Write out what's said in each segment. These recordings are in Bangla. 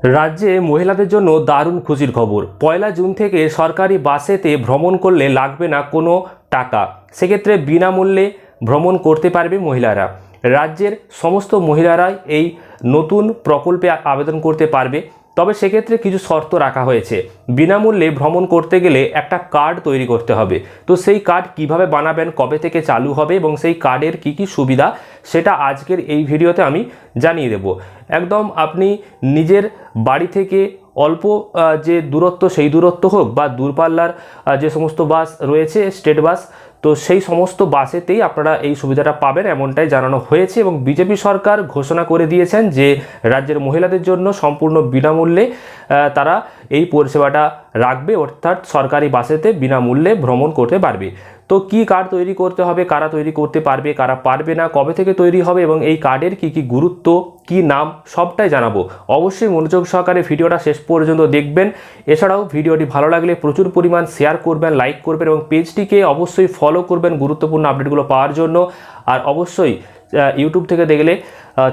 রাজ্যে মহিলাদের জন্য দারুণ খুশির খবর। 1 জুন থেকে সরকারি বাসেতে ভ্রমণ করলে লাগবে না কোনো টাকা। সেক্ষেত্রে বিনামূল্যে ভ্রমণ করতে পারবে মহিলারা। রাজ্যের সমস্ত মহিলারাই এই নতুন প্রকল্পে আবেদন করতে পারবে। তবে সেক্ষেত্রে কিছু শর্ত রাখা হয়েছে। বিনামূল্যে ভ্রমণ করতে গেলে একটা কার্ড তৈরি করতে হবে। তো সেই কার্ড কিভাবে বানাবেন, কবে থেকে চালু হবে এবং সেই কার্ডের কি কি সুবিধা, সেটা আজকের এই ভিডিওতে আমি জানিয়ে দেব। একদম আপনি নিজের বাড়ি থেকে অল্প যে দূরত্ব, সেই দূরত্ব হোক বা দূরপাল্লার যে সমস্ত বাস রয়েছে, স্টেট বাস, তো সেই সমস্ত বাসেতেই আপনারা এই সুবিধাটা পাবেন, এমনটাই জানানো হয়েছে। এবং বিজেপি সরকার ঘোষণা করে দিয়েছেন যে রাজ্যের মহিলাদের জন্য সম্পূর্ণ বিনামূল্যে তারা এই পরিষেবাটা রাখবে, অর্থাৎ সরকারি বাসেতে বিনামূল্যে ভ্রমণ করতে পারবে। তো কি কার্ড তৈরি করতে হবে, কারা তৈরি করতে পারবে, কারা পারবে না, কবে থেকে তৈরি হবে এবং এই কার্ডের কি কি গুরুত্ব, কি নাম, সবটাই জানাবো। অবশ্যই মনোযোগ সহকারে ভিডিওটা শেষ পর্যন্ত দেখবেন। এছাড়াও ভিডিওটি ভালো লাগলে প্রচুর পরিমাণ শেয়ার করবেন, লাইক করবেন এবং পেজটিকে অবশ্যই ফলো করবেন গুরুত্বপূর্ণ আপডেটগুলো পাওয়ার জন্য। আর অবশ্যই ইউটিউব থেকে দেখলে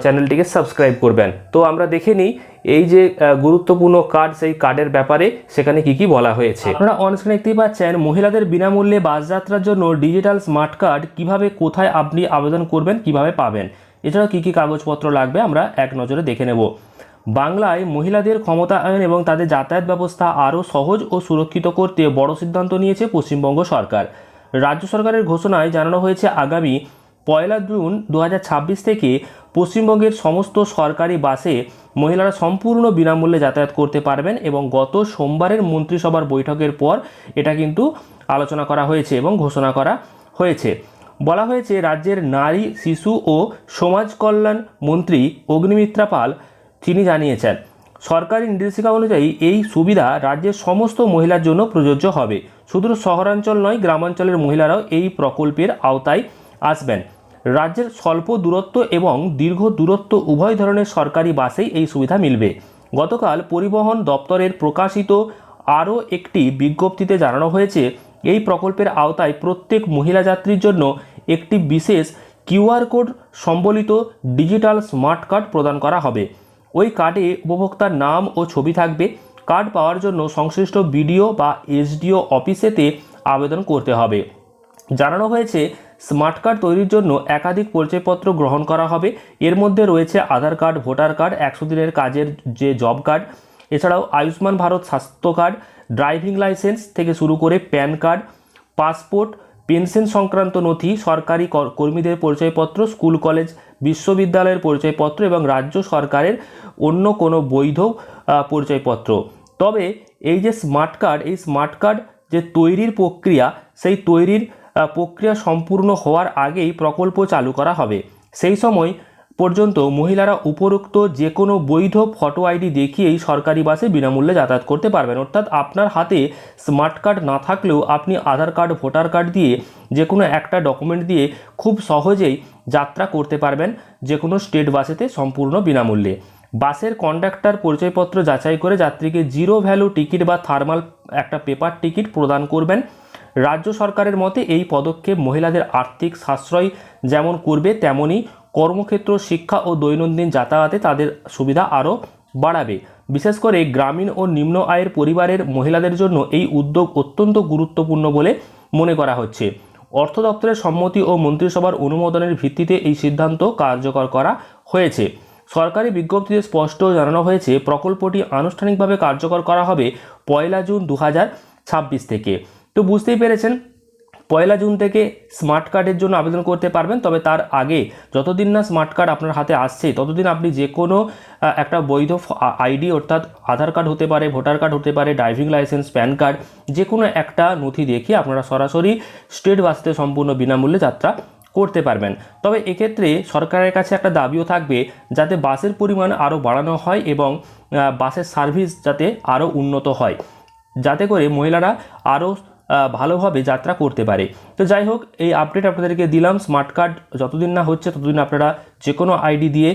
চ্যানেলটিকে সাবস্ক্রাইব করবেন। তো আমরা দেখে নিই এই যে গুরুত্বপূর্ণ কার্ড, সেই কার্ডের ব্যাপারে সেখানে কি কি বলা হয়েছে। আপনারা অনস্ক্রিনে দেখতেই পাচ্ছেন, মহিলাদের বিনামূল্যে বাস যাত্রার জন্য ডিজিটাল স্মার্ট কার্ড কিভাবে, কোথায় আপনি আবেদন করবেন, কিভাবে পাবেন, এছাড়াও কি কি কাগজপত্র লাগবে আমরা এক নজরে দেখে নেব। বাংলায় মহিলাদের ক্ষমতায়ন এবং তাদের যাতায়াত ব্যবস্থা আরও সহজ ও সুরক্ষিত করতে বড় সিদ্ধান্ত নিয়েছে পশ্চিমবঙ্গ সরকার। রাজ্য সরকারের ঘোষণায় জানানো হয়েছে, আগামী 1 জুন 2026 থেকে পশ্চিমবঙ্গের সমস্ত সরকারি বাসে মহিলারা সম্পূর্ণ বিনামূল্যে যাতায়াত করতে পারবেন। এবং গত সোমবারের মন্ত্রিসভার বৈঠকের পর এটা কিন্তু আলোচনা করা হয়েছে এবং ঘোষণা করা হয়েছে। বলা হয়েছে, রাজ্যের নারী, শিশু ও সমাজ কল্যাণ মন্ত্রী অগ্নিমিত্রা পাল তিনি জানিয়েছেন, সরকারি নির্দেশিকা অনুযায়ী এই সুবিধা রাজ্যের সমস্ত মহিলার জন্য প্রযোজ্য হবে। শুধু শহরাঞ্চল নয়, গ্রামাঞ্চলের মহিলারাও এই প্রকল্পের আওতায় আসবেন। রাজ্যের স্বল্প দূরত্ব এবং দীর্ঘ দূরত্ব উভয় ধরনের সরকারি বাসেই এই সুবিধা মিলবে। গতকাল পরিবহন দপ্তরের প্রকাশিত আরও একটি বিজ্ঞপ্তিতে জানানো হয়েছে, এই প্রকল্পের আওতায় প্রত্যেক মহিলা যাত্রীর জন্য একটি বিশেষ কিউআর কোড সম্বলিত ডিজিটাল স্মার্ট কার্ড প্রদান করা হবে। ওই কার্ডে উপভোক্তার নাম ও ছবি থাকবে। কার্ড পাওয়ার জন্য সংশ্লিষ্ট বিডিও বা এসডিও অফিসেতে আবেদন করতে হবে। জানানো হয়েছে, স্মার্ট কার্ড তৈরির জন্য একাধিক পরিচয়পত্র গ্রহণ করা হবে। এর মধ্যে রয়েছে আধার কার্ড, ভোটার কার্ড, 100 দিনের কাজের যে জব কার্ড, এছাড়াও আয়ুষ্মান ভারত স্বাস্থ্য কার্ড, ড্রাইভিং লাইসেন্স থেকে শুরু করে প্যান কার্ড, পাসপোর্ট, পেনশন সংক্রান্ত নথি, সরকারি কর্মীদের পরিচয়পত্র, স্কুল কলেজ বিশ্ববিদ্যালয়ের পরিচয়পত্র এবং রাজ্য সরকারের অন্য কোনো বৈধ পরিচয়পত্র। তবে এই যে স্মার্ট কার্ড, এই স্মার্ট কার্ড যে তৈরির প্রক্রিয়া, সেই তৈরির প্রক্রিয়া সম্পূর্ণ হওয়ার আগেই প্রকল্প চালু করা হবে। সেই সময় পর্যন্ত মহিলারা উপরোক্ত যে কোনো বৈধ ফটো আইডি দেখিয়েই সরকারি বাসে বিনামূল্যে যাতায়াত করতে পারবেন। অর্থাৎ আপনার হাতে স্মার্ট কার্ড না থাকলেও আপনি আধার কার্ড, ভোটার কার্ড দিয়ে, যে কোনো একটা ডকুমেন্ট দিয়ে খুব সহজেই যাত্রা করতে পারবেন যে কোনো স্টেট বাসেতে সম্পূর্ণ বিনামূল্যে। বাসের কন্ডাক্টর পরিচয়পত্র যাচাই করে যাত্রীকে জিরো ভ্যালু টিকিট বা থার্মাল একটা পেপার টিকিট প্রদান করবেন। রাজ্য সরকারের মতে এই পদক্ষেপ মহিলাদের আর্থিক সাশ্রয় যেমন করবে, তেমনই কর্মক্ষেত্র, শিক্ষা ও দৈনন্দিন যাতায়াতে তাদের সুবিধা আরও বাড়াবে। বিশেষ করে গ্রামীণ ও নিম্ন আয়ের পরিবারের মহিলাদের জন্য এই উদ্যোগ অত্যন্ত গুরুত্বপূর্ণ বলে মনে করা হচ্ছে। অর্থ দপ্তরের সম্মতি ও মন্ত্রিসভার অনুমোদনের ভিত্তিতে এই সিদ্ধান্ত কার্যকর করা হয়েছে। সরকারি বিজ্ঞপ্তিতে স্পষ্ট জানানো হয়েছে, প্রকল্পটি আনুষ্ঠানিকভাবে কার্যকর করা হবে 1 জুন 2026 থেকে। তো বুঝতেই পেরেছেন, 1 জুন থেকে স্মার্ট কার্ডের জন্য আবেদন করতে পারবেন। তবে তার আগে যতদিন না স্মার্ট কার্ড আপনার হাতে আসছে, ততদিন আপনি যে কোনো একটা বৈধ আইডি, অর্থাৎ আধার কার্ড হতে পারে, ভোটার কার্ড হতে পারে, ড্রাইভিং লাইসেন্স, প্যান কার্ড, যে কোনো একটা নথি দেখিয়ে আপনারা সরাসরি স্টেট বাসে সম্পূর্ণ বিনামূল্যে যাত্রা করতে পারবেন। তবে এক্ষেত্রে সরকারের কাছে একটা দাবিও থাকবে, যাতে বাসের পরিমাণ আরও বাড়ানো হয় এবং বাসের সার্ভিস যাতে আরও উন্নত হয়, যাতে করে মহিলারা আরও ভালোভাবে যাত্রা করতে পারে। তো যাই হোক, এই আপডেট আপনাদেরকে দিলাম। স্মার্ট কার্ড যতদিন না হচ্ছে ততদিন আপনারা যে কোনো আইডি দিয়ে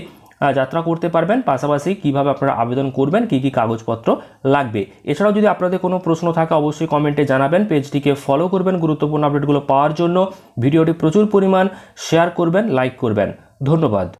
যাত্রা করতে পারবেন। পাশাপাশি কিভাবে আপনারা আবেদন করবেন, কী কী কাগজপত্র লাগবে। এছাড়াও যদি আপনাদের কোনো প্রশ্ন থাকে অবশ্যই কমেন্টে জানাবেন। পেজটিকে ফলো করবেন গুরুত্বপূর্ণ আপডেটগুলো পাওয়ার জন্য। ভিডিওটি প্রচুর পরিমাণ শেয়ার করবেন, লাইক করবেন। ধন্যবাদ।